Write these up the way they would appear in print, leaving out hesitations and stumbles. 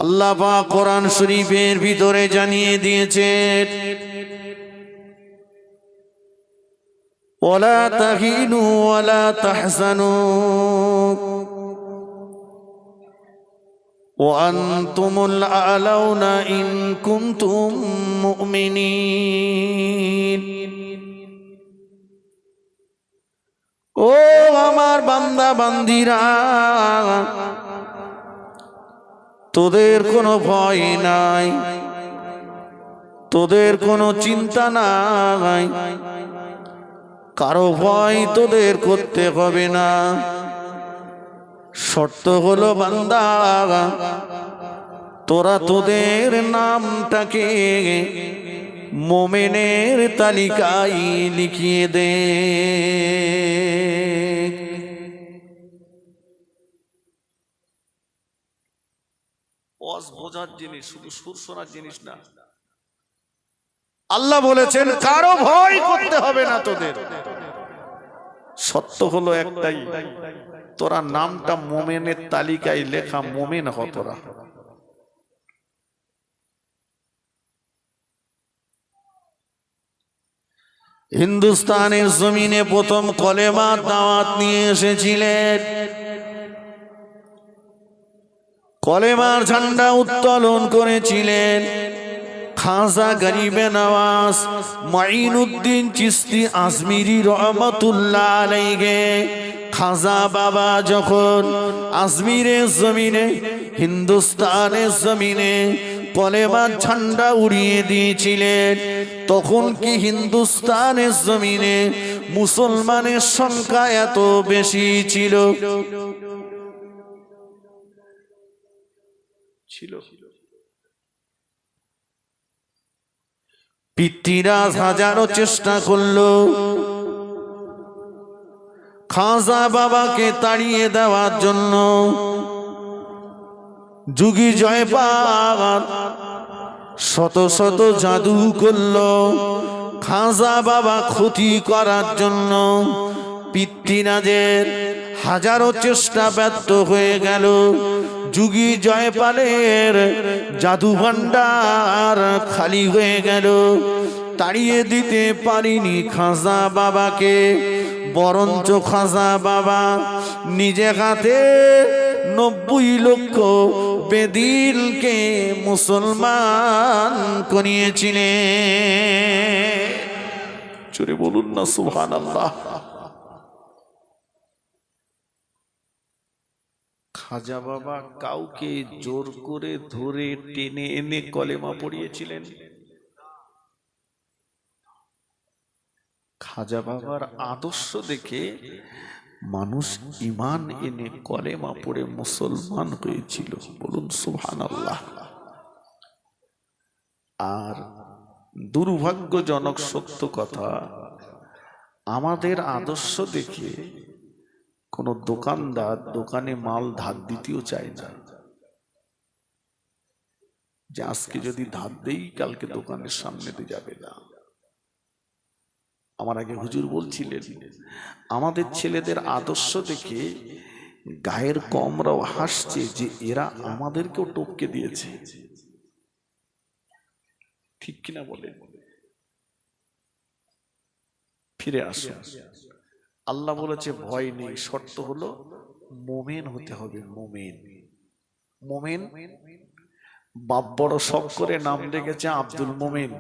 আল্লাহ পাক কোরআন শরীফের ভিতরে জানিয়ে দিয়েছেন, ওয়ালা তাহিনু ওয়ালা তাহজানু ওয়া আনতুমুল আ'লাউনা ইন কুনতুম মুমিনিন। ও আমার বান্দা বান্দিরা, তোদের কোনো ভয় নাই, তোদের কোনো চিন্তা নাই, কারো ভয় তোদের করতে হবে না। শর্ত হলো বান্দা, তোরা তোদের নামটাকে মোমেনের তালিকায় লিখিয়ে দে। বোঝার জিনিস, শুধু সুর শোনার জিনিস না। আল্লাহ বলেছেন কারো ভয় করতে হবে না তোদের। সত্য হলো একটাই, তোরা নামটা মোমেনের তালিকায় লেখা মোমেন হ। তোরা হিন্দুস্তানের জমিনে প্রথম কলেমার দাওয়াত নিয়ে এসেছিলেন, কলেমার ঝান্ডা উত্তোলন করেছিলেন খাজা গরিবে নওয়াজ মাইনুদ্দিন চিশতি আজমিরি রহমতুল্লাহ আলাইহি। খাজা বাবা যখন আজমিরের জমিনে, হিন্দুস্তানের জমিনে কলেমার ঝান্ডা উড়িয়ে দিয়েছিলেন, তখন কি হিন্দুস্তানের জমিনে মুসলমানের সংখ্যা এত বেশি ছিল? পৃথ্বীরাজ হাজারো চেষ্টা করলো খাজা বাবাকে তাড়িয়ে দেওয়ার জন্য। যুগী জয়পাল শত শত জাদু করলো খাজা বাবা ক্ষতি করার জন্য। পৃথ্বীরাজের হাজারো চেষ্টা ব্যর্থ হয়ে গেল। যুগী জয়পালের জাদু ভান্ডার খালি হয়ে গেল, তাড়িয়ে দিতে পারিনি খাজা বাবাকে। বরঞ্চ খাজা বাবা নিজে হাতে 90 লক্ষ বেদিলকে মুসলমান করিয়েছিলেন। জোরে বলুন না সুবহানাল্লাহ। খাজা বাবা কাউকে জোর করে ধরে টেনে এনে কলেমা পড়িয়েছিলেন? খাজা বাবার আদর্শ দেখে মানুষ ঈমান এনে কলেমা পড়ে মুসলমান হয়েছিল। বলুন সুবহানাল্লাহ। আর দুর্ভাগ্যজনক সত্য কথা, আমাদের আদর্শ দেখে কোন দোকানদার দোকানে মাল ধার দিতেও চায় না, যে আজকে যদি ধার দেই কালকে দোকানের সামনে দিয়ে যাবে না। আমার আগে হুজুর বলছিলেন, আমাদের ছেলেদের আদর্শ দেখে গায়ের কমরাও হাসছে যে এরা আমাদেরকেও টপকে দিয়েছে। ঠিক কিনা বলেন? ফিরে আসুন। আল্লাহ বলেছে ভয় নেই, শর্ত হলো মোমেন হতে হবে। মোমেন মোমেন বাপ বড় সব করে নাম রেখেছে আব্দুল মোমেন।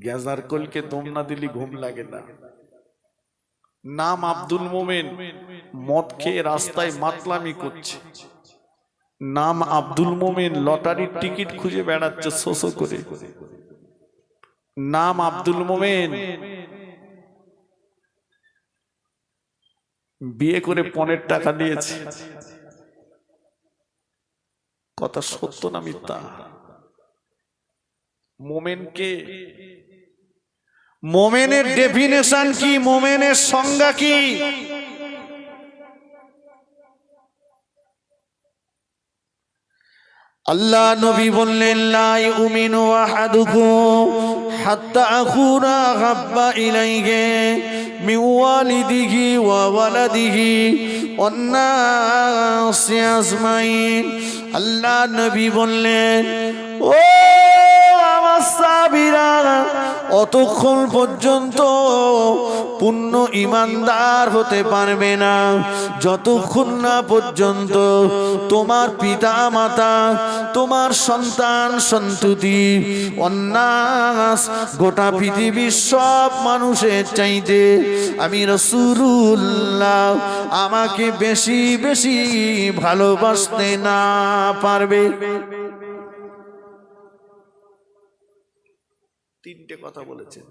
গেজার কলকে দম না দিলি ঘুম লাগে না। নাম আব্দুল মোমেন, মদ খেয়ে রাস্তায় মাতলামি করছে। নাম আব্দুল মোমেন, লটারির টিকিট খুঁজে বেড়াচ্ছে শোষো করে। নাম আব্দুল মোমেন, বিয়ে করে 15 টাকা দিয়েছে। কথা সত্য না মিথ্যা? মোমেনকে, মোমেনের ডেফিনেশন কি, মোমেনের সংজ্ঞা কি? আল্লাহ নবী বললেন, লা ইউমিনু আহাদুকুম হাত্তা আকুনা হাব্বা ইলাইহি মিন ওয়ালিদিহি ওয়া ওয়ালাদিহি ওয়ান্নাসি আজমাইন। আল্লাহ নবী বললেন, ও আমার সাহাবীরা, অতক্ষণ পর্যন্ত পূর্ণ ঈমানদার হতে পারবে না যতক্ষণ না পর্যন্ত তোমার পিতা মাতা, তোমার সন্তান সন্ততি, অন্নাস গোটা পৃথিবীর সব মানুষের চাইতে আমি রাসূলুল্লাহ আমাকে বেশি বেশি ভালোবাসতে না পারবে। তিনটে কথা বলেছেন।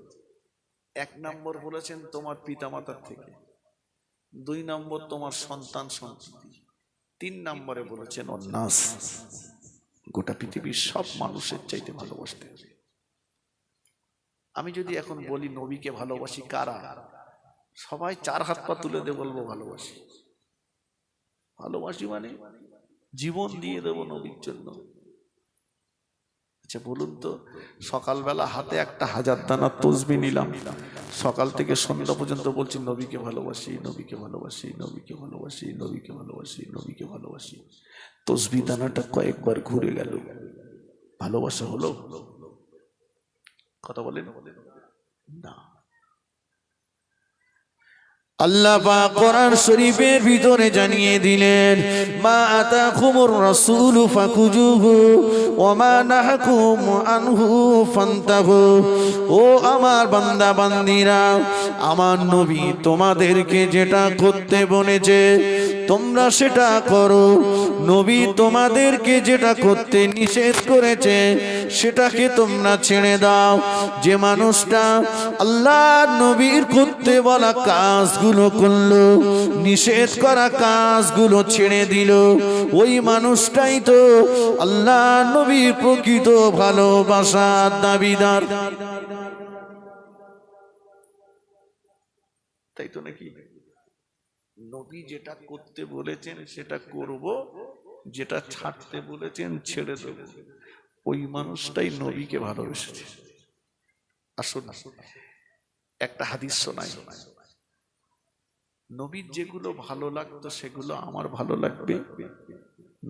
এক নম্বর বলেছেন তোমার পিতামাতার থেকে, দুই নম্বর তোমার সন্তান সন্ততি, তিন নম্বরে বলেছেন অন্নাস গোটা পৃথিবীর সব মানুষের চাইতে ভালোবাসতে হবে। আমি যদি এখন বলি নবীকে ভালোবাসি কারা, সবাই চার হাত পা তুলে দিয়ে বলবো ভালোবাসি। ভালোবাসি মানে জীবন দিয়ে দেবো নবীর জন্য। আচ্ছা বলুন তো, সকালবেলা হাতে একটা 1000 দানা তসবিহ নিলাম, সকাল থেকে সন্ধ্যা পর্যন্ত বলছি নবীকে ভালোবাসি, নবীকে ভালোবাসি, নবীকে ভালোবাসি, নবীকে ভালোবাসি, নবীকে ভালোবাসি। তসবিহ দানাটা কয়েকবার ঘুরে গেল, ভালোবাসা হলো? কথা বলেন না। আল্লাহ পাক কোরআন শরীফের ভিতরে জানিয়ে দিলেন, মা আতাকুমুর রাসূলু ফাকুজুহু ওয়া মা নাহাকুম আনহু ফান্তাহু। ও আমার বান্দা বান্দীরা, আমার নবী তোমাদেরকে যেটা করতে বলেছে তোমরা সেটা করো, নবী তোমাদেরকে যেটা করতে নিষেধ করেছে সেটাকে তোমরা ছেড়ে দাও। যে মানুষটা আল্লাহ নবীর করতে বলা কাজগুলো করলো, নিষেধ করা কাজগুলো ছেড়ে দিল, ওই মানুষটাই তো আল্লাহ নবীর প্রকৃত ভালোবাসার দাবিদার। তাই তো নাকি? নবী যেটা করতে বলেছেন সেটা করব, যেটা ছাড়তে বলেছেন ছেড়ে দেব, ওই মানুষটাই নবীকে ভালোবেসেছে। আসুন একটা হাদিস শোনাই। নবীর যেগুলো ভালো লাগতো সেগুলো আমার ভালো লাগবে,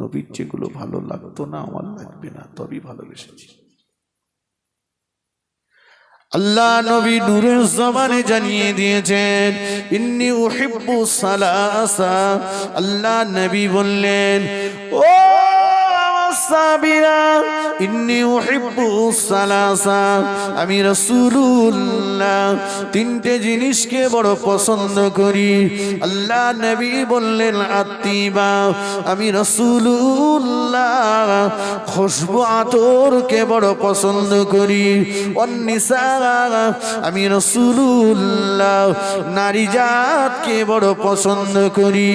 নবীর যেগুলো ভালো লাগতো না আমার লাগবে না, তবেই ভালোবেসেছি। আল্লাহ নবী নূরের জবানে জানিয়ে দিয়েছেন, ইন্নী উহিব্বু সালাসা। আল্লাহ নবী বললেন, ও সাহাবীরা, ইন্নী উহিব্বু সালাসা, আমি রাসূলুল্লাহ তিনটে জিনিসকে বড় পছন্দ করি। আল্লাহ নবী বললেন, আত্তিবা, আমি রাসূলুল্লাহ খুশবু আতরকে বড় পছন্দ করি। অন্নিসা, আমি রাসূলুল্লাহ নারী জাতকে বড় পছন্দ করি।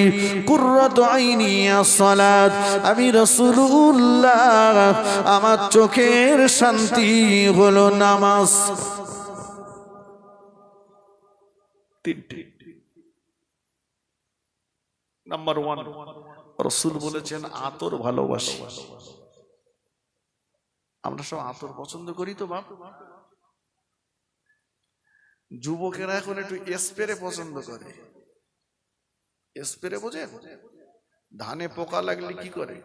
কুররাতু আইনি as-সালাত, আমি রাসূলুল্লাহ আমার চোখের শান্তি হলো নামাজ। নাম্বার 1 রাসূল বলেছেন আতর ভালোবাসি। আমরা সব আতর পছন্দ করি তো বাপ। যুবকেরা এখন একটু স্প্রে পছন্দ করে। স্প্রে বোঝেন? ধানে পোকা লাগলে কি করে,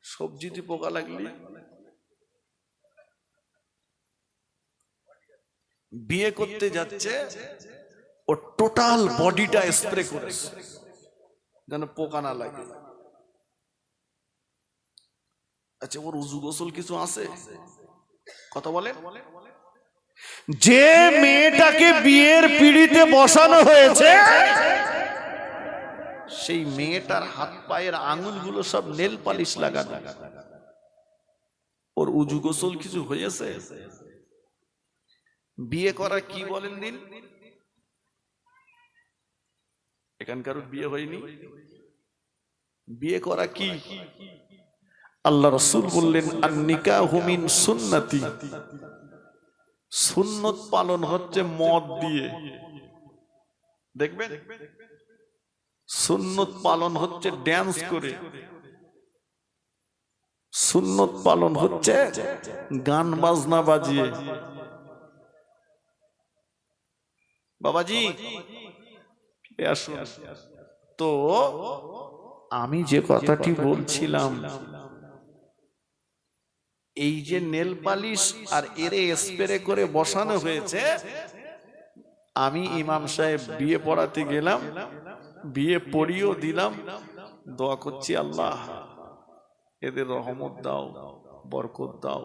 সবজিতে পোকা লাগলে, বিয়ে করতে যাচ্ছে ও টোটাল বডিটা স্প্রে করেছে যেন পোকা না লাগে। আচ্ছা ওর উজু গোসল কিছু আছে? কথা বলে। যে মেয়েটাকে বিয়ের পিঁড়িতে বসানো হয়েছে সেই মেয়েটার হাত পায়ের আঙুলগুলো সব নেল পালিশ লাগানো, ওর উজু গোসল কিছু হয়েছে? বিয়ে করা কি বলেন দিন? এখানকার বিয়ে হয়নি? বিয়ে করা কি? আল্লাহ রাসূল বললেন, আন-নিকাহু মিন সুন্নতি, সুন্নত পালন হচ্ছে মদ দিয়ে। দেখবেন সুন্নত পালন হচ্ছে ড্যান্স করে, সুন্নত পালন হচ্ছে গান বাজনা বাজিয়ে। বাবাজি আসুন, তো আমি যে কথাটি বলছিলাম, এই যে নেল পালিশ আর এরে স্প্রে করে বসানো হয়েছে, আমি ইমাম সাহেব বিয়ে পড়াতে গেলাম, বিয়ে পড়িয়েও দিলাম, দোয়া করছি আল্লাহ এদের রহমত দাও, বরকত দাও,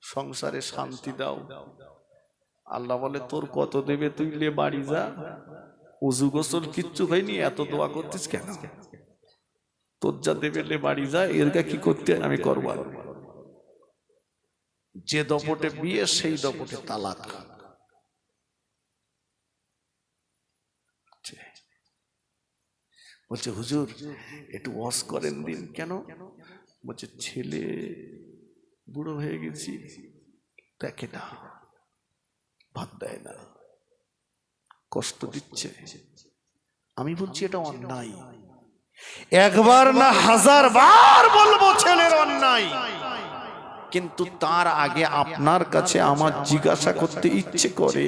সংসারে শান্তি দাও। আল্লাহ বলে তোর কত দেবে, তুই লে বাড়ি যা, উজু গোসল কিচ্ছু হয়নি, এত দোয়া করতিস কেন? তোর যা দেবে লে বাড়ি যা, এরকা কি করতে আমি করবো? যে দপটে বিয়ে সেই দপটে তালাক। বলছে হুজুর একটু ওয়াজ করেন দিন। কেন? বলছে ছেলে বুড়ো হয়ে গেছি, দেখে না, ভাত দেয় না, কষ্ট দিচ্ছে। আমি বলছি এটা অন্যায়, একবার না হাজার বার বলবো ছেলের অন্যায়, কিন্তু তার আগে আপনার কাছে আমার জিজ্ঞাসা করতে ইচ্ছে করে,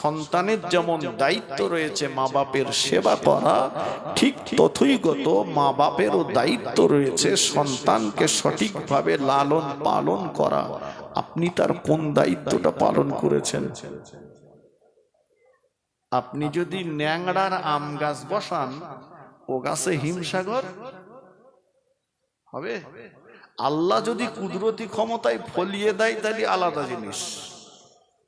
সন্তানের যেমন দায়িত্ব রয়েছে মা বাপের সেবা করা, ঠিক তথৈগত মা বাপেরও দায়িত্ব রয়েছে সন্তানকে সঠিকভাবে লালন পালন করা। আপনি তার কোন দায়িত্বটা পালন করেছেন? আপনি যদি ন্যাংড়ার আম গাছ বসান, ও গাছে হিমসাগর হবে। আল্লাহ যদি কুদরতি ক্ষমতায় ফলিয়ে দেয় তাহলে আলাদা জিনিস,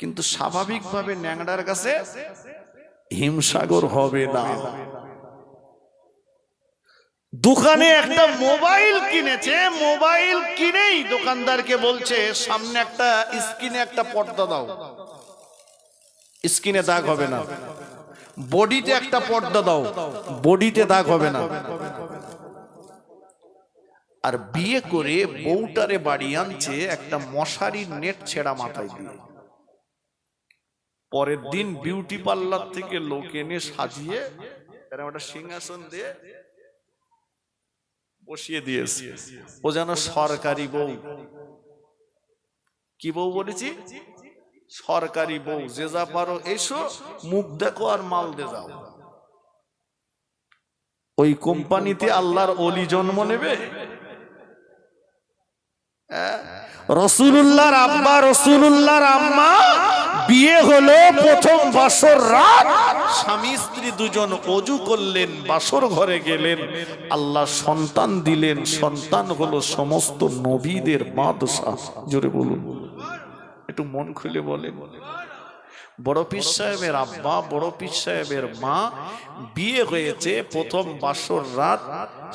কিন্তু স্বাভাবিকভাবে ন্যাংড়ার কাছে হিমসাগর হবে না। দোকানে একটা মোবাইল কিনেছে, মোবাইল কিনেই দোকানদারকে বলছে সামনে একটা স্ক্রিনে একটা পর্দা দাও, স্ক্রিনে দাগ হবে না। বডিতে একটা পর্দা দাও, বডিতে দাগ হবে না। আর বিয়ে করে বউটারে বাড়ি আনছে একটা মশারির নেট ছেঁড়া মাথায় দিয়ে। পরের দিন বিউটি পার্লার থেকে লোক এনে সাজিয়ে একটা সিংহাসন দিয়ে বসিয়ে দিয়েছে। ও যেন সরকারি বউ। কি বউ বলেছি? সরকারি বউ। যে যা পারো এসো, মুখ দেখো আর মাল দে যাও। ওই কোম্পানিতে আল্লাহর ওলি জন্ম নেবে? রাসূলুল্লাহর আব্বা, রাসূলুল্লাহর আম্মা বিয়ে হলো প্রথম বাসর রাত, স্বামী স্ত্রী দুজন ওযু করলেন, বাসর ঘরে গেলেন, আল্লাহ সন্তান দিলেন। সন্তান হলো সমস্ত নবীদের বাদশা। জোরে বলুন, একটু মন খুলে বলেন। বড় পীর সাহেবের আব্বা, বড় পীর সাহেবের মা বিয়ে হয়েছে প্রথম বাসর রাত,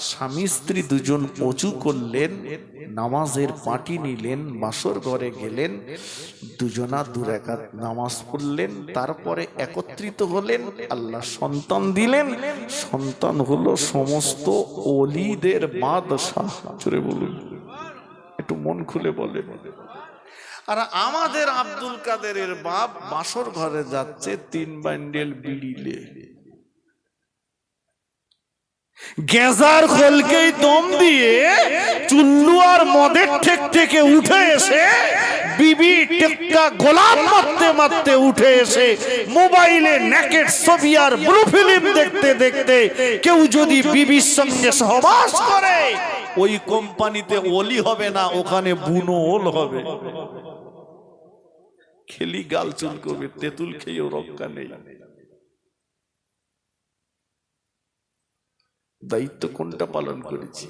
স্বামী স্ত্রী দুজন ওযু করলেন, নামাজের পাটি নিলেন, বাসর ঘরে গেলেন, দুজনা দু রাকাত নামাজ পড়লেন, তারপরে একত্রিত হলেন, আল্লাহ সন্তান দিলেন। সন্তান হলো সমস্ত ওলিদের বাদশা। জোরে বলুন, একটু মন খুলে বলেন। আর আমাদের আব্দুল কাদেরের বাপ বাসর ঘরে যাচ্ছে 3 বান্ডেল বিড়িলে, গেজার খোলকেই দম দিয়ে চুল্লু আর মদের ঠেক থেকে উঠে এসে বিবি টেক্কা গোলাপ মারতে মারতে উঠে এসে মোবাইলে নেকেট ছবি আর ব্লু ফিল্ম দেখতে দেখতে কেউ যদি বিবির সঙ্গে সহবাস করে, ওই কোম্পানিতে ওলি হবে না, ওখানে বুনোল হবে। খেলি গাল চুল করবে, তেঁতুল খেয়েও রক্ষা নেই। দায়িত্ব কোনটা পালন করেছি?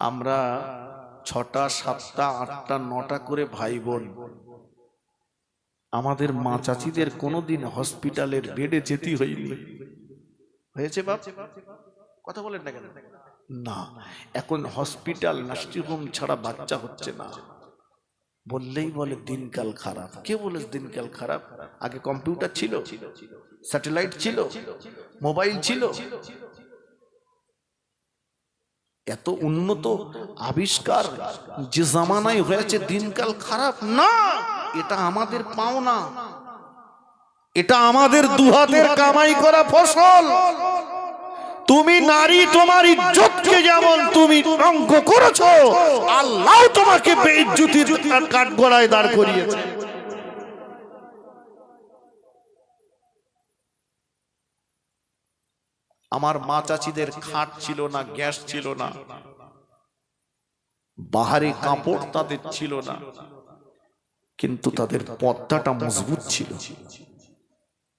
আমরা 6টা 7টা 8টা 9টা করে ভাই বোন। আমাদের মা চাচিদের কোনোদিন হসপিটালের বেডে যেতে হয়নি। হয়েছে বাপ? কথা বলেন না কেন? না, এখন হসপিটাল নার্সিংহোম ছাড়া বাচ্চা হচ্ছে না। বললেই বলে দিনকাল খারাপ। কে বলে দিনকাল খারাপ? আগে কম্পিউটার ছিল, স্যাটেলাইট ছিল, মোবাইল ছিল, এত উন্নত আবিষ্কার যে জামানায় হয়েছে, দিনকাল খারাপ না। এটা আমাদের পাওনা, এটা আমাদের দুহাতের কামাই করা ফসল। তুমি নারী, তোমার ইজ্জতকে যেমন তুমি অঙ্ক করেছো, আল্লাহ তোমাকে বেইজ্জতির কাঠগড়ায় দাঁড় করিয়েছে। আমার মা চাচিদের খাট ছিল না, গ্যাস ছিল না, বাহারি কাপড় তাদের ছিল না, কিন্তু তাদের পর্দাটা মজবুত ছিল।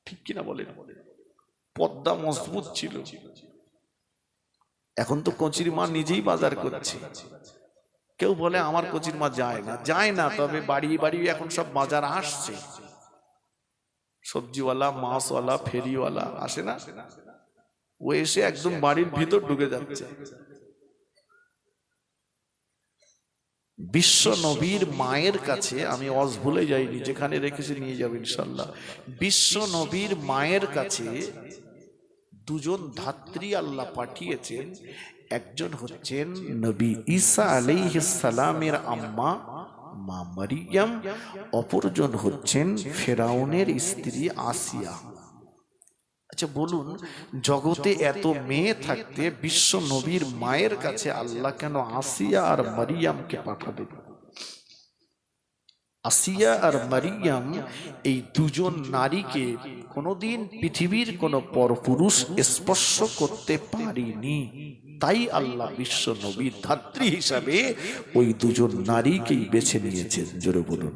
ঠিক কিনা বলেন? পর্দা মজবুত ছিল। এখন তো কচির মা নিজেই বাজার করছে। কেউ বলে আমার কচির মা যায় না, যায় না, তবে বাড়ি বাড়ি এখন সব বাজার আসছে। সবজিওয়ালা, মাছওয়ালা, ফেরিওয়ালা আসে না, ও এসে একদম বাড়ির ভিতর ঢুকে যাচ্ছে। বিশ্ব নবীর মায়ের কাছে, আমি অজ ভুলে যাইনি, যেখানে রেখেছি নিয়ে যাবো ইনশাল্লাহ। বিশ্ব নবীর মায়ের কাছে দুজন ধাত্রী আল্লাহ পাঠিয়েছেন। একজন হচ্ছেন নবী ঈসা আলাইহিস সালামের আম্মা মা মারিয়াম, অপরজন হচ্ছেন ফেরাউনের স্ত্রী আসিয়া। আচ্ছা বলুন, জগতে এত মেয়ে থাকতে বিশ্ব নবীর মায়ের কাছে আল্লাহ কেন আসিয়া আর মারিয়ামকে পাঠাবেন? আসিয়া আর মারিয়াম এই দুজন নারীকে কোনোদিন পৃথিবীর কোনো পরপুরুষ স্পর্শ করতে পারেনি, তাই আল্লাহ বিশ্ব নবীর ধাত্রী হিসাবে ওই দুজন নারীকেই বেছে নিয়েছেন। জোরে বলুন,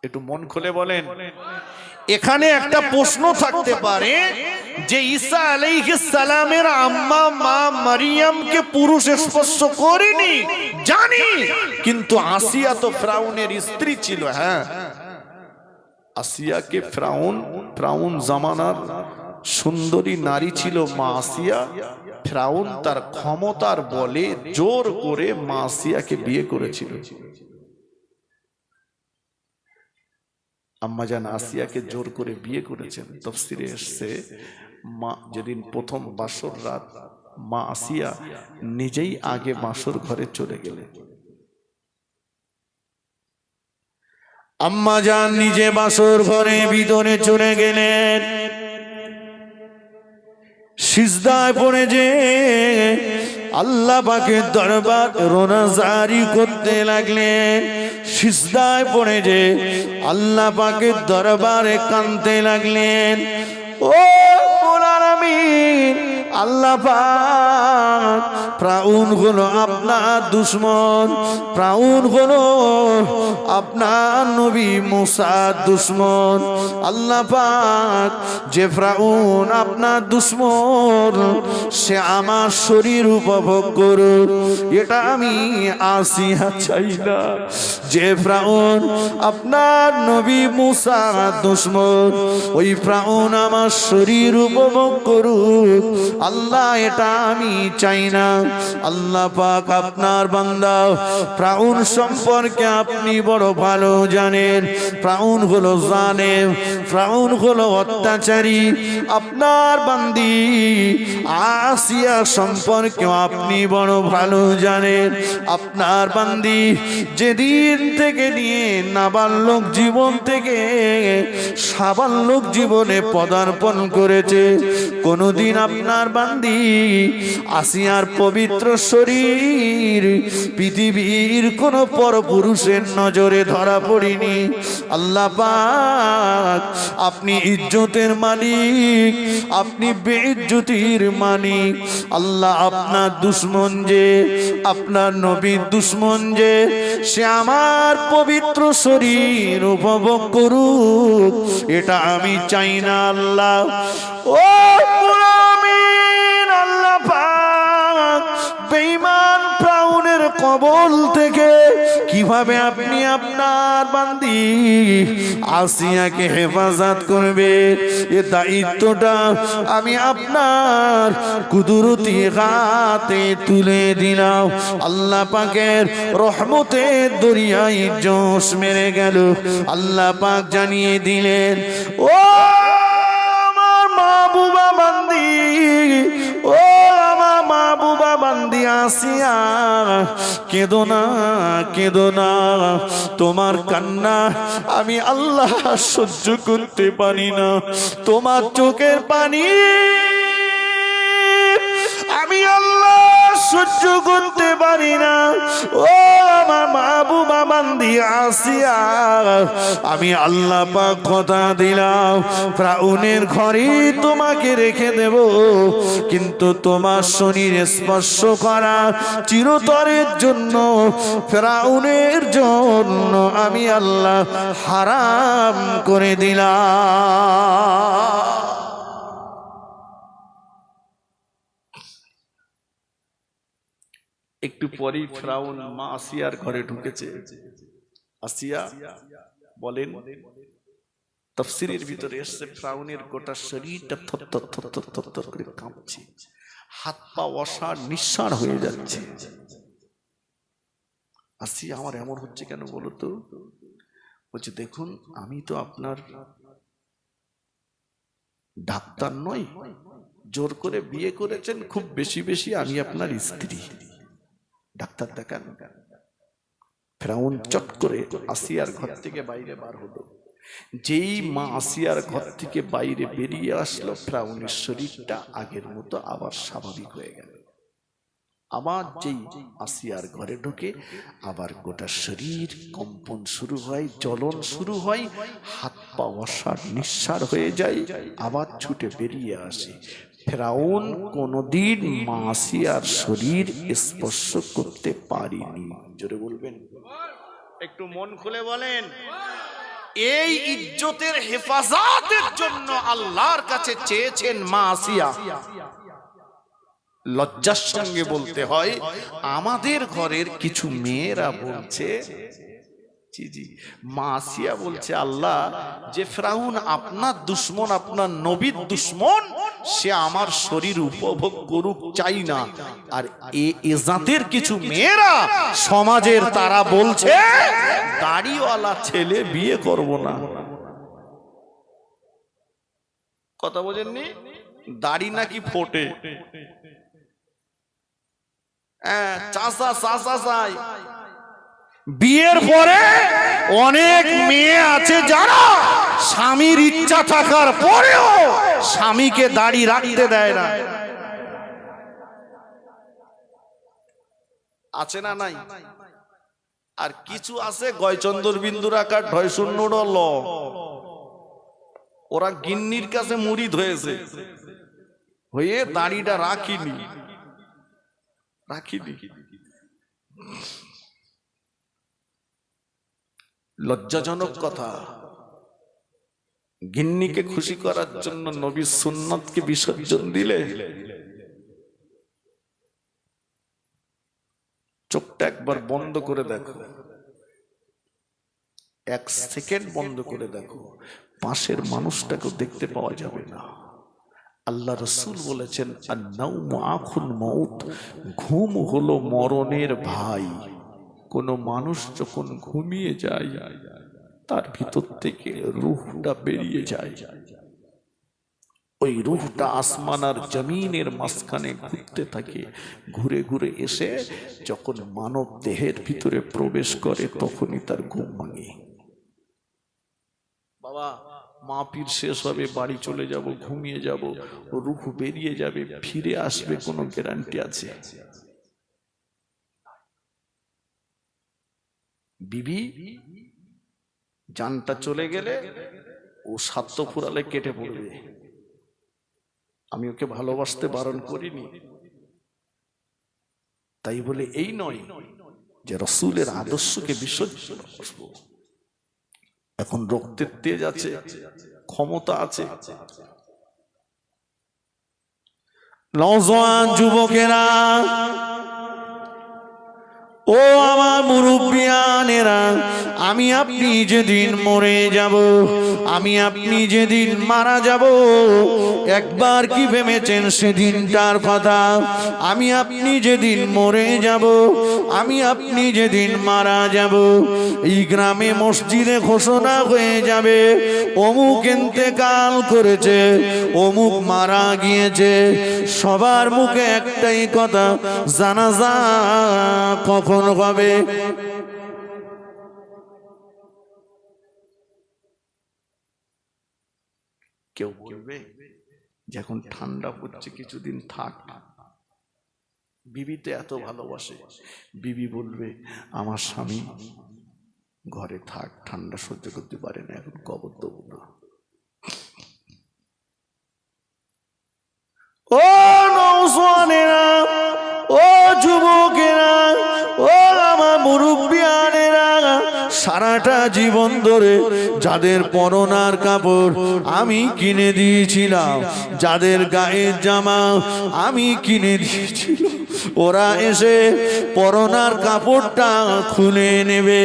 একটু মন খুলে বলেন। এখানে একটা প্রশ্ন থাকতে পারে যে ঈসা আলাইহিস সালামের আম্মা মা মারিয়ামকে পুরুষ স্পর্শ করেনি, জানি, কিন্তু আসিয়া তো ফিরআউনের স্ত্রী ছিল। হ্যাঁ, আসিয়াকে ফিরআউন জামানার সুন্দরী নারী ছিল মা আসিয়া। ফিরআউন তার ক্ষমতার বলে জোর করে মা আসিয়াকে বিয়ে করেছিল। আম্মাজান আসিয়াকে জোর করে বিয়ে করেছেন। তাফসীরে এসেছে, মা যেদিন প্রথম বাসর রাত, মা আসিয়া নিজেই আগে বাসর ঘরে চলে গেলেন। আম্মাজান নিজে বাসর ঘরে ভিতরে চলে গেলেন, সিজদায় পড়ে যে আল্লাহ পাকের দরবার রোনাজারি করতে লাগলেন। সিজদায় পড়ে যে আল্লাহ পাকের দরবারে কাঁদতে লাগলেন। ও মোলার আমিন, আল্লাহ পাক ফিরআউন হলো আপনার দুশমন, ফিরআউন হলো আপনার নবী মুসার দুশমন। আল্লাহ পাক যে ফিরআউন আপনার দুশমন, সে আমার শরীর উপভোগ করুক, এটা আমি আসিয়া চাই না। যে ফিরআউন আপনার নবী মুসার দুশমন, ওই ফিরআউন আমার শরীর উপভোগ করুক, আল্লাহ এটা আমি চাই না। আল্লাহ পাক আপনার বান্দা ফিরআউন সম্পর্কে আপনি বড় ভালো জানেন। ফিরআউন হলো জালেম, ফিরআউন হলো অত্যাচারী। আপনার বান্দি আসিয়া সম্পর্কে আপনি বড় ভালো জানেন। আপনার বান্দি যেদিন থেকে নিয়ে নাবালক জীবন থেকে সাবালক জীবনে পদার্পণ করেছে, কোনদিন আপনার বান্দি আসিয়ার পবিত্র শরীর পৃথিবীর কোন পরপুরুষের নজরে ধরা পড়েনি। আল্লাহ পাক আপনি ইজ্জতের মালিক, আপনি বেইজ্জতির মালিক। আল্লাহ আপনার দুশমন যে, আপনার নবীর দুশমন যে, সে আমার পবিত্র শরীর উপভোগ করুক, এটা আমি চাই না। আল্লাহ ও আমিন, আল্লাহ পাক বেঈমান ফিরআউনের কবল থেকে কিভাবে আপনি আপনার বান্দি আসিয়াকে হেফাজত করবেন, এ দায়িত্বটা আমি আপনার কুদরতি হাতে তুলে দিলাম। আল্লাহ পাকের রহমতের দরিয়ায় জোশ মেরে গেল। আল্লাহ পাক জানিয়ে দিলেন, ও আমার মাহবুবা বান্দি, ও আমার মাহবুবা বান্দি আসিয়া, কেঁদো না, কেঁদো না, তোমার কান্না আমি আল্লাহ সহ্য করতে পারি না। তোমার চোখের পানি আমি আল্লাহ সহ্য করতে পারি না। ও আমার মাহবুবা বান্দি আসিয়া, আমি আল্লাহ পাক কথা দিলাম ফিরআউনের ঘরে তোমাকে রেখে দেব, কিন্তু তোমার শরীর স্পর্শ করা চিরতরের জন্য ফিরআউনের জন্য আমি আল্লাহ হারাম করে দিলাম। একটু পরেই ফিরআউন মা আসিয়ার ঘরে ঢুকেছে। আসিয়া বলেন, তাফসীরের ভিতরে এসেছে ফিরআউনের গোটা শরীরটা থরথর থরথর থরথর করে কাঁপছে, হাত পা অসাড় নিঃসাড় হয়ে যাচ্ছে। আসিয়া, আমার এমন হচ্ছে কেন বলো তো? বলছে, দেখুন আমি তো আপনার ডাক্তার নই, জোর করে বিয়ে করেছেন, খুব বেশি বেশি আমি আপনার স্ত্রী, ডাক্তার দেখান। ফিরআউন চট করে আসিয়ার ঘর থেকে বাইরে বার হলো। যেই মা আসিয়ার ঘর থেকে বাইরে বেরিয়ে আসলো, ফিরআউনের শরীরটা আগের মতো আবার স্বাভাবিক হয়ে গেল। আবার যেই আসিয়ার ঘরে ঢুকে আবার গোটা শরীর কম্পন শুরু হয়, জ্বলন শুরু হয়, হাত পা অসাড় নিঃসাড় হয়ে যায়, আবার ছুটে বেরিয়ে আসে। ফিরআউন কোনদিন মা আসিয়ার শরীর স্পর্শ করতে পারেনি। জোরে বলবেন, একটু মন খুলে বলেন। এই ইজ্জতের হেফাজতের জন্য আল্লাহর কাছে চেয়েছেন মা আসিয়া। লজ্জার সঙ্গে বলতে হয়, আমাদের ঘরের কিছু মেয়েরা বলছে, জি জি, মা আসিয়া বলছে, আল্লাহ, যে ফিরআউন আপনার দুশমন, আপনার নবীর দুশমন, সে আমার শরীর উপভোগ করুক চাই না। আর এ জাতের কিছু মেয়েরা সমাজের, তারা বলছে দাড়িওয়ালা ছেলে বিয়ে করব না। কথা বোঝেননি? দাড়ি নাকি ফোটে, চাচা চাচা চাই। বিয়ের পরে অনেক মেয়ে আছে যারা স্বামীর ইচ্ছা থাকার পরেও স্বামীকে দাড়ি রাখতে দেয় না। আছে না নাই? আর কিছু আছে গয়চন্দর বিন্দুর আকার ঢয় শূন্য ল, ওরা গিন্নির কাছে মুরিদ হয়েছে, হয়ে দাড়িটা রাখিনি। লজ্জাজনক কথা। গিন্নিকে খুশি করার জন্য নবীর সুন্নতকে বিসর্জন দিলে। চোখটা একবার বন্ধ করে দেখো, এক সেকেন্ড বন্ধ করে দেখো, পাশের মানুষটাকে দেখতে পাওয়া যাবে না। আল্লাহ রাসূল বলেছেন, আন-নাওমু আখুল মাউত, ঘুম হলো মরণের ভাই। কোন মানুষ যখন ঘুমিয়ে যায়, তার ভিতর থেকে রূহটা বেরিয়ে যায়। ওই রূহটা আসমান আর জমিনের মাঝখানে ঘুরতে থাকে, ঘুরে ঘুরে এসে যখন মানব দেহের ভিতরে প্রবেশ করে, তখনই তার ঘুম ভাঙে। বাবা, মাহফিল শেষ হবে, বাড়ি চলে যাব, ঘুমিয়ে যাব, রূহ বেরিয়ে যাবে, ফিরে আসবে কোনো গ্যারান্টি আছে? বিবি জানটা চলে গেলে ও স্বার্থ ফুরালে কেটে পড়বে। আমি ওকে ভালোবাসতে বারণ করিনি, তাই বলে এই নয় যে রাসূলের আদর্শকে বিসর্জন করব। এখন রক্তের তেজ আছে, ক্ষমতা আছে, নওজোয়ান যুবকেরা, ও আমার মুরব্বিয়ানেরা, আমি আপনি যেদিন মরে যাব, আমি আপনি যেদিন মারা যাব, একবার কি ভেবেছেন সেদিনটার কথা? আমি আপনি যেদিন মরে যাব, আমি আপনি যেদিন মারা যাব, এই গ্রামে মসজিদে ঘোষণা হয়ে যাবে, অমুক ইন্তেকাল করেছে, অমুক মারা গিয়েছে। সবার মুখে একটাই কথা, জানাজা কখন হবে? কেউ বলবে যে এখন ঠান্ডা পড়ছে, কিছুদিন থাক, বিবিতে এত ভালোবাসে, বিবি বলবে আমার স্বামী ঘরে থাক, ঠান্ডা সহ্য করতে পারে না, এখন কবর দেবো না। ও নওজওয়ানেরা, ও যুবকেরা, ও আমার মুরব্বিয়ানেরা, সারাটা জীবন ধরে যাদের পরনার কাপড় আমি কিনে দিয়েছিলাম, যাদের গায়ের জামা আমি কিনে দিয়েছিলাম, ওরা এসে পরনার কাপড়টা খুলে নেবে,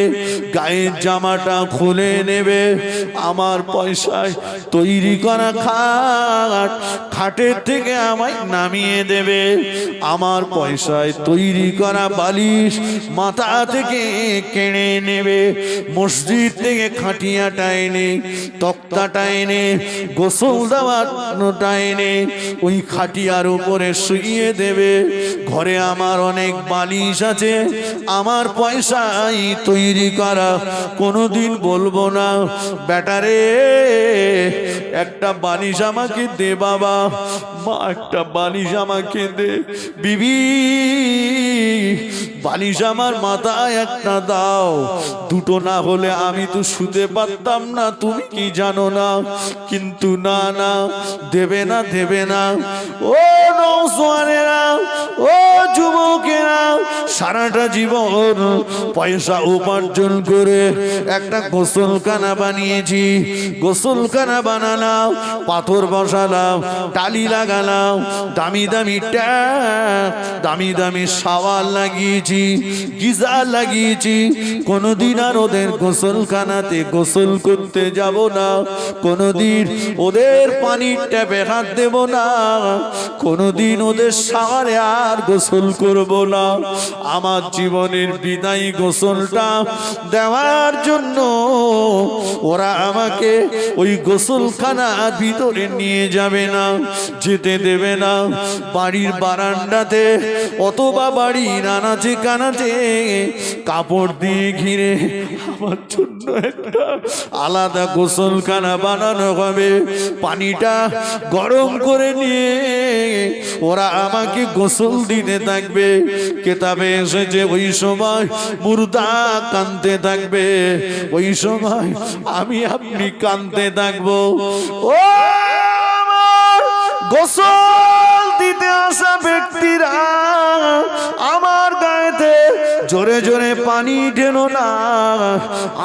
গায়ের জামাটা খুলে নেবে, আমার পয়সায় তৈরি করা খাট, খাটের থেকে আমায় নামিয়ে দেবে, আমার পয়সায় তৈরি করা বালিশ মাথা থেকে কেড়ে নেবে, মসজিদ থেকে খাটিয়াটা এনে, তক্তাটা এনে, গোসল দেওয়াটা এনে ওই খাটিয়ার উপরে শুইয়ে দেবে। ঘরে আমার অনেক বালিশ আছে, আমার পয়সায় তৈরি করা, কোনোদিন বলবো না বেটারে একটা বালিশ আমাকে দে বাবা, মা একটা বালিশ আমাকে দে, বিবি বালিশ আমার মাথায় একটা দাও, দুটো না হলে আমি তো শুতে পারতাম না, তুমি কি জানো না? কিন্তু না না, দেবে না, দেবে না। ও নওজওয়ানেরা, ও যুবকেরা, সারাটা জীবন পয়সা উপার্জন করে একটা গোসলখানা বানিয়েছি, গোসলখানা বানালাম, পাথর বসালাম, টালি লাগালাম, দামি দামি ট্যাপ, দামি দামি শাওয়ার লাগিয়েছি, গিজার লাগিয়েছি, কোনোদিন আর ওদের গোসলখানাতে গোসল করতে যাব না, কোনোদিন ওদের পানির ট্যাপে হাত দেব না, কোনোদিন ওদের শাওয়ারে আর গোসল করব না। আমার জীবনের বিদায়ী গোসলটা দেওয়ার জন্য ওরা আমাকে ওই গোসলখানার ভিতরে নিয়ে যাবে না, যেতে দেবে না। বাড়ির বারান্দাতে অথবা বাড়ির আনাচে কানাচে কাপড় দিয়ে ঘিরে আমার জন্য একটা আলাদা গোসলখানা বানানো হবে, পানিটা গরম করে নিয়ে ওরা আমাকে গোসল দিতে থাকবে। কেতাবে এসেছে ওই সময় মুর্দা কাঁদতে থাকবে, ওই সময় আমি আপনি কাঁদতে থাকবো। ও গোসল দিতে আসা ব্যক্তিরা আমার গায়েতে জোরে জোরে পানি ঢেলো না,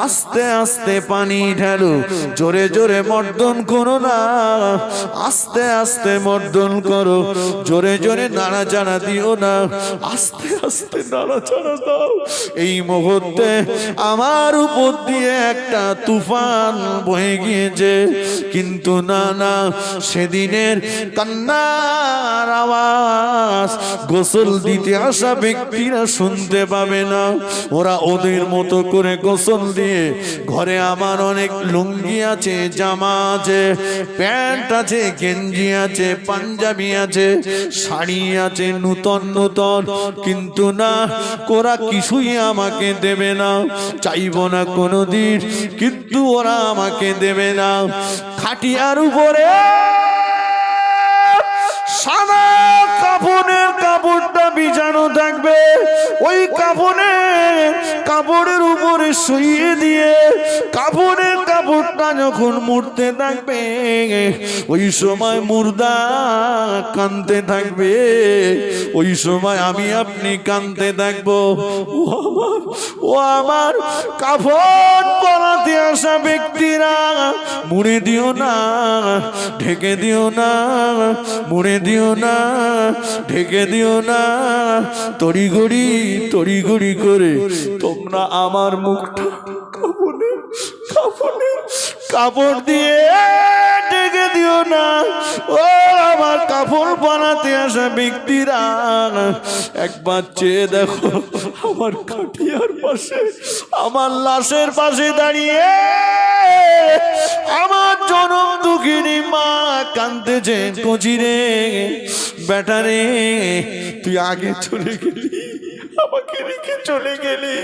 আস্তে আস্তে পানি ঢেলো, জোরে জোরে মর্দন করো না, আস্তে আস্তে মর্দন করো, জোরে জোরে নাড়াচাড়া দিও না, আস্তে আস্তে নাড়াচাড়া দাও। এই মুহূর্তে আমার উপর দিয়ে একটা তুফান বয়ে গিয়েছে, কিন্তু না না, সেদিনের কান্নার আওয়াজ গোসল দিতে আসা ব্যক্তিরা শুনতে পাবে না। ওরা ওদের মতো করে গোসল দিয়ে, ঘরে আমার অনেক লুঙ্গি আছে, জামা আছে, প্যান্ট আছে, গেঞ্জি আছে, পাঞ্জাবি আছে, শাড়ি আছে, নূতন নূতন, কিন্তু না, ওরা কিছুই আমাকে দেবে না, চাইবো না কোনোদিন, কিন্তু ওরা আমাকে দেবে না। খাটিয়ার উপরে সাদা কাপড়ের কাপড়টা বিছানো থাকবে, ওই কাপড়ের উপরে শুইয়ে দিয়ে কাপড়ের কাপড়টা যখন মুড়তে থাকবে, ওই সময় মুর্দা কাঁদতে থাকবে, ওই সময় আমি আপনি কাঁদতে থাকবো। ও আমার কাপড় পরাতে আসা ব্যক্তিরা, মুড়ে দিও না, ঢেকে দিও না, মুড়ে দিও না, ঢেকে দিও না, তড়িঘড়ি করে তোমরা আমার মুখটা কাপড় দিয়ে ঢেকে দিও না। ও আমার কাপড় বানাতে আসা ব্যক্তিরা, একবার চেয়ে দেখো আমার খাটিয়ার পাশে, আমার লাশের পাশে দাঁড়িয়ে আমার জনম দুঃখিনী মা কাঁদতেছে, কচিরে বেটারে তুই আগে চলে গেলি, আমাকে রেখে চলে গেলি,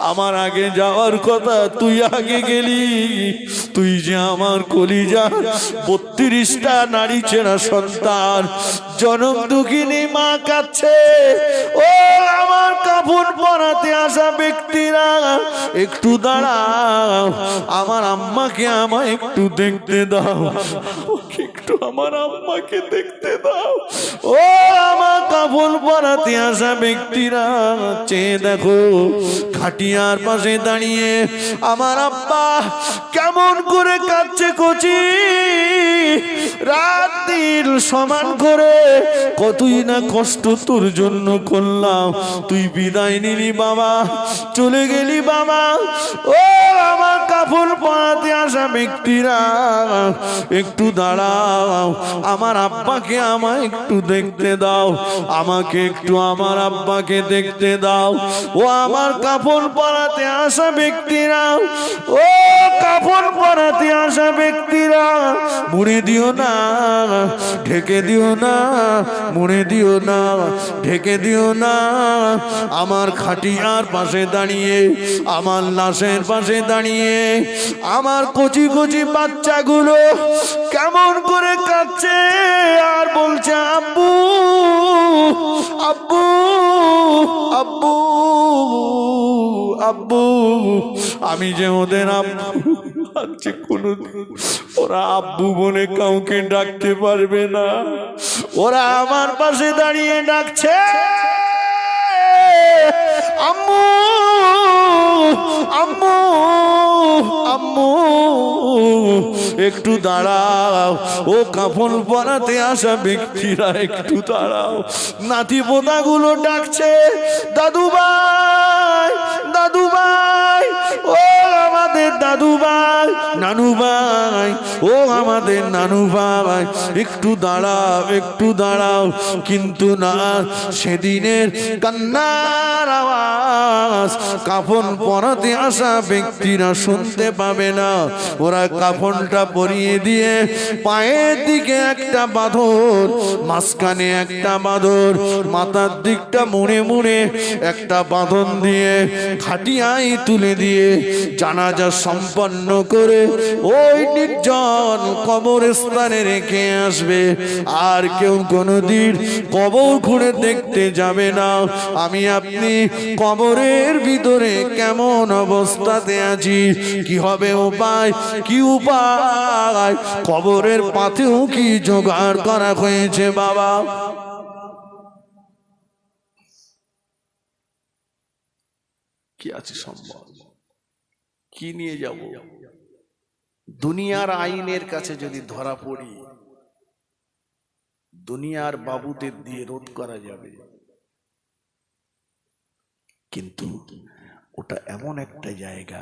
আমার আগে যাওয়ার কথা, তুই আগে গেলি। তুই যে আমার কলিজা 32টা নারী চেনা সন্তান, জনম দুঃখিনী মা কাঁদছে। ও আমার কাফন পরাতে আসা ব্যক্তিরা, একটু দাঁড়াও, আমার আম্মাকে আমায় একটু দেখতে দাও, একটু আমার আম্মাকে দেখতে দাও। ও আমার কাফন পরাতে আসা ব্যক্তিরা, চেয়ে দেখো, খাটিয়ার পাশে দাঁড়িয়ে আমার আব্বা কেমন করে কাঁদছে কচি। রাত দিন সমান করে কতই না কষ্ট তোর জন্য করলাম, তুই বিদায় নিলি বাবা, চলে গেলি বাবা। ও আমার কাফন পরাতে আসা ব্যক্তিরা, একটু দাঁড়াও, আমার আব্বাকে আমায় একটু দেখতে দাও, আমাকে একটু আমার আব্বাকে দেখতে দাও। ও আমার কাফন পরাতে আসা ব্যক্তিরা, ও কাফন পরাতে আসা ব্যক্তিরা, মুড়ে দিও না, ঢেকে দিও না, মুড়ে দিও না, ঢেকে দিও না। আমার খাটিয়ার পাশে দাঁড়িয়ে, আমার লাশের পাশে দাঁড়িয়ে আমার কচি কচি বাচ্চাগুলো কেমন করে কাঁদছে আর বলছে আব্বু আব্বু আব্বু আব্বু। আমি যে ওদের আব্বু, কোনো ওরা আব্বু বলে কাউকে ডাকতে পারবে না, ওরা আমার পাশে দাঁড়িয়ে ডাকছে আম্মু আম্মু আম্মু, একটু দাঁড়াও। ও কাফন পরাতে আসা ব্যক্তিরা, একটু দাঁড়াও। নাতি পোতাগুলো ডাকছে দাদু ভাই দাদু ভাই, ও আমাদের দাদু ভাই, নানু ভাই, ও আমাদের নানু ভাই, একটু দাঁড়াও, একটু দাঁড়াও। কিন্তু না, সেদিনের কান্নার আওয়াজ কাফন পরাতে আসা ব্যক্তিরা শুনতে পাবে না। ওরা কাফনটা পরিয়ে দিয়ে পায়ের দিকে একটা বাঁধন, মাঝখানে একটা বাঁধন, মাথার দিকটা মুড়ে মুড়ে একটা বাঁধন দিয়ে খাটিয়ায় তুলে দিয়ে জানাজা সম্পন্ন করে ওই নির্জন কবরস্থানে রেখে আসবে। আর কেউ কোনোদিন কবর ঘুরে দেখতে যাবে না। আমি আপনি কবরের ভিতরে কেমন অবস্থাতে আছি, কি হবে উপায়, কি উপায়, কবরের পাথেও কি জোগাড় করা হয়েছে বাবা। কি আছে সম্ভব, কি নিয়ে যাব? দুনিয়ার আইনের কাছে যদি ধরা পড়ি, দুনিয়ার বাবুদের দিয়ে রোধ করা যাবে, কিন্তু ওটা এমন একটা জায়গা,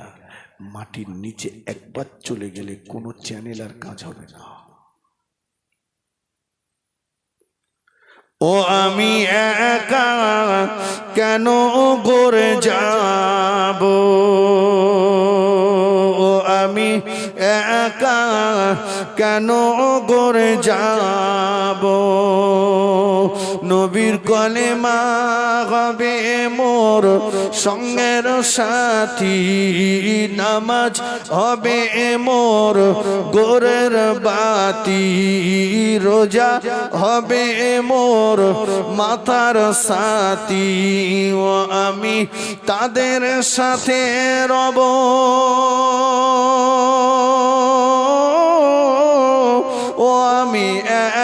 মাটির নিচে একবার চলে গেলে কোনো চ্যানেল আর কাজ হবে না। ও আমি একা কেন গড়ে যাব, ও আমি একা কেন গড়ে যাব, নবীর কলেমা হবে মোর সঙ্গের সাথী, নামাজ হবে মোর গোরের বাতি, রোজা হবে মোর মাথার সাথী, ও আমি তাদের সাথে রব, ও আমি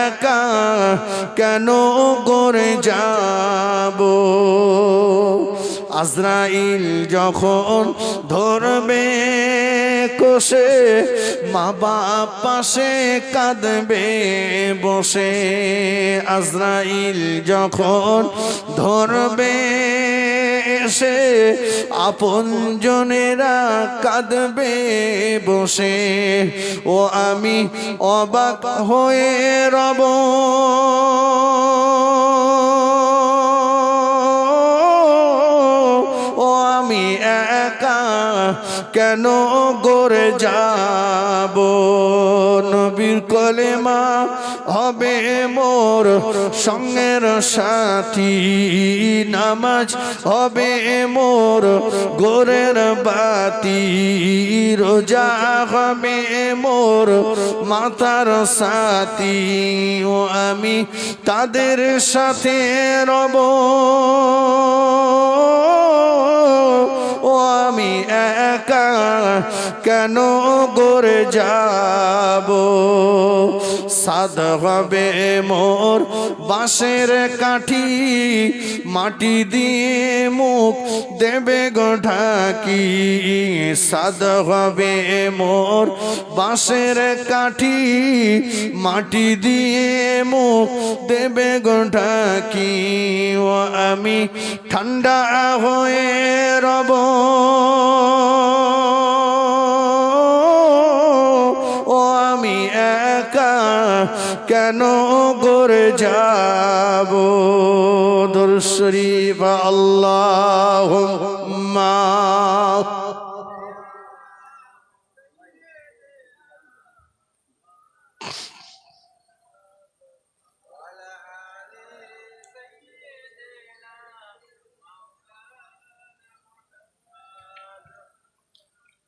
একা কেন গড়ে যাব। আজরাইল যখন ধরবে কষে, মা বাপ পাশে কাঁদবে বসে, আজরাইল যখন ধরবে এসে, আপন জনেরা কাঁদবে বসে, ও আমি অবাক হয়ে রব, ও আমি একা কেন গড়ে যাব। নবীর কলেমা হবে মোর সঙ্গের সাথী, নামাজ হবে মোর গোরের বাতি, রোজা হবে মোর মাথার সাথী। ও আমি তাদের সাথে রব, ও আমি একা কেন করে যাব। সাদ হবে মোর বাঁশের কাঠি, মাটি দিয়ে মুখ দেবে গো ঢাকি। সাদ হবে মোর বাঁশের কাঠি, মাটি দিয়ে মুখ দেবে গো ঢাকি। ও আমি ঠান্ডা হয়ে রব, ও আমি একা কেন করে যাব। দরুদ শরীফ আল্লাহুম্মা।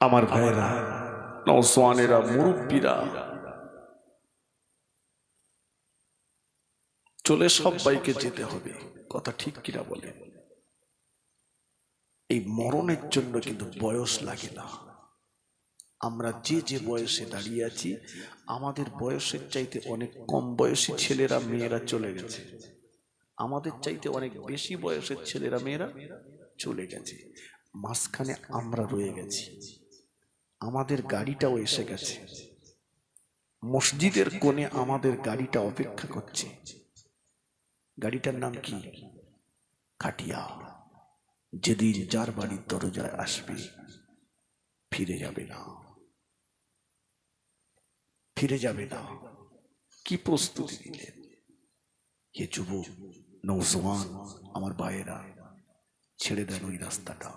আমার ভাইরা, নওজওয়ানেরা, মুরব্বীরা, চলে সবাইকে যেতে হবে। কথা ঠিক কিনা বলে? এই মরণের জন্য কিন্তু বয়স লাগে না। আমরা যে যে বয়সে দাঁড়িয়ে আছি, আমাদের বয়সের চাইতে অনেক কম বয়সী ছেলেরা মেয়েরা চলে গেছে, আমাদের চাইতে অনেক বেশি বয়সের ছেলেরা মেয়েরা চলে গেছে, মাঝখানে আমরা রয়ে গেছি। আমাদের গাড়িটাও এসে গেছে, মসজিদের কোণে আমাদের গাড়িটা অপেক্ষা করছে। গাড়িটার নাম কি? খাটিয়া। যেদিন যার বাড়ির দরজায় আসবে, ফিরে যাবে না, ফিরে যাবে না। কি প্রস্তুতি নিলেন হে যুবক, নওজওয়ান, আমার ভাইয়েরা, ছেড়ে দেন ওই রাস্তাটা,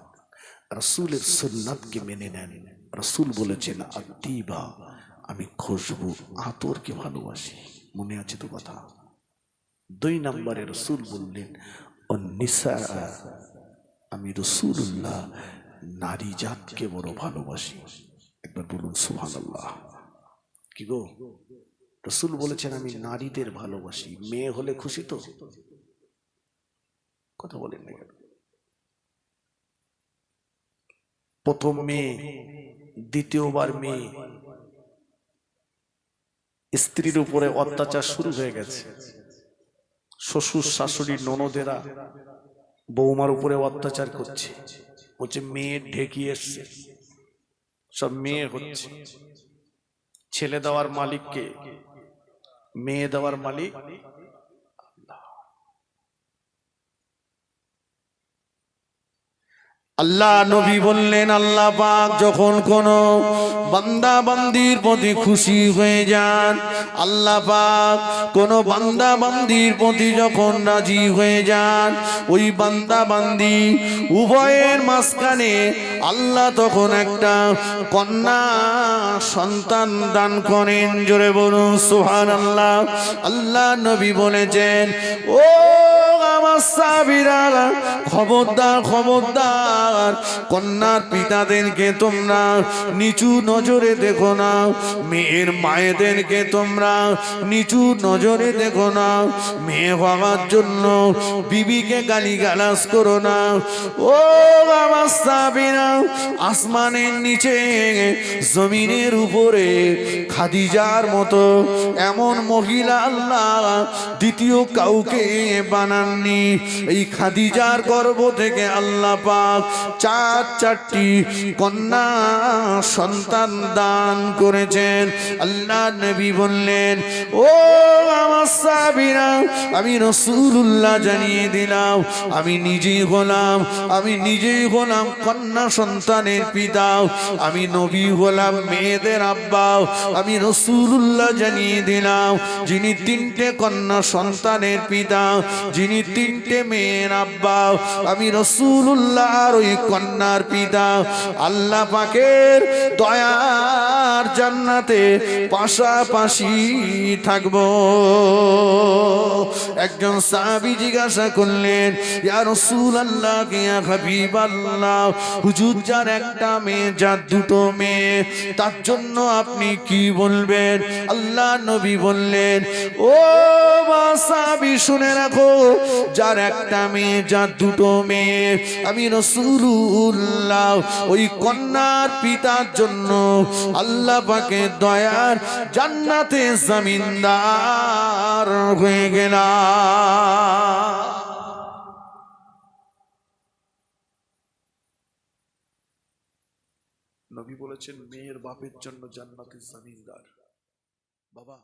রাসূলের সুন্নাতকে মেনে নেন। রাসূল বলেছেন আত্তিবা, আমি খুশবু আতরকে ভালোবাসি। মনে আছে তো কথা? 2 নম্বরে রাসূল বললেন অন্নিসা, আমি রাসূলুল্লাহ নারী জাতকে বড় ভালোবাসি। একবার বলুন সুবহানাল্লাহ। কি গো, রাসূল বলেছেন আমি নারীদের ভালোবাসি। মেয়ে হলে খুশি তো? কথা বলেন না। প্রথম মেয়ে, দ্বিতীয়বার মেয়ে, স্ত্রীর উপরে অত্যাচার শুরু হয়ে গেছে। শ্বশুর শাশুড়ি ননদেরা বৌমার উপরে অত্যাচার করছে, বলছে মেয়ে ঢেকি এসছে, সব মেয়ে হচ্ছে। ছেলে দেওয়ার মালিককে, মেয়ে দেওয়ার মালিক আল্লাহ। নবী বললেন আল্লাহ পাক যখন কোন বান্দা বান্দির প্রতি খুশি হয়ে যান, আল্লাহ পাক কোন বান্দা বান্দির প্রতি যখন রাজি হয়ে যান, ওই বান্দা বান্দি উভয়ের মাঝখানে আল্লাহ তখন একটা কন্যা সন্তান দান করেন। জোরে বলুন সুবহানাল্লাহ। আল্লাহ নবী বলেছেন, ও আমার সাহাবীরা, খবরদার খবরদার, কন্যার পিতাদেরকে তোমরা নিচু নজরে দেখো না, মেয়ের মায়েদেরকে তোমরা নিচু নজরে দেখো না, মেয়ে হওয়ার জন্য বিবিকে গালিগালাজ করো না। ও আমার সাহাবীরা, আসমানের নিচে জমিনের উপরে খাদিজার মতো এমন মহিলা আল্লাহ দ্বিতীয় কাউকে বানাননি। এই খাদিজার গর্ভ থেকে আল্লাহ পাক 4টি কন্যা সন্তান দান করেছেন। আল্লাহ নবী বললেন, ও আমার সাহাবীরা, আমি রাসূলুল্লাহ জানিয়ে দিলাম, আমি নিজেই হলাম কন্যা সন্তানের পিতা, আমি নবী হলাম মেয়েদের আব্বা। আমি রাসূলুল্লাহ জানিয়ে দিলাম, যিনি 3টে কন্যা সন্তানের পিতা, যিনি 3টে মেয়ে মেয়ের আব্বা, আমি রাসূলুল্লাহর ওই কন্যার পিতা। আল্লাহ পাকের দয়ার জান্নাতে পাশাপাশি থাকবো। একজন সাহাবী জিজ্ঞাসা করলেন, ইয়া রাসূলুল্লাহ, ইয়া হাবিবাল্লাহ, হুজুর যার একটা মেয়ে, যার দুটো মেয়ে, তার জন্য আপনি কি বলবেন? আল্লাহ নবী বললেন, ও মা সাহাবী শুনে রাখো, যার একটা মেয়ে, যার দুটো মেয়ে, আমি রাসূলুল্লাহ ওই কন্যার পিতার জন্য আল্লাহ পাকের দয়ার জান্নাতে জমিনদার হয়ে গেলাম। নবী বলেছেন মেয়ের বাপের জন্য জান্নাতের জমিনদার। বাবা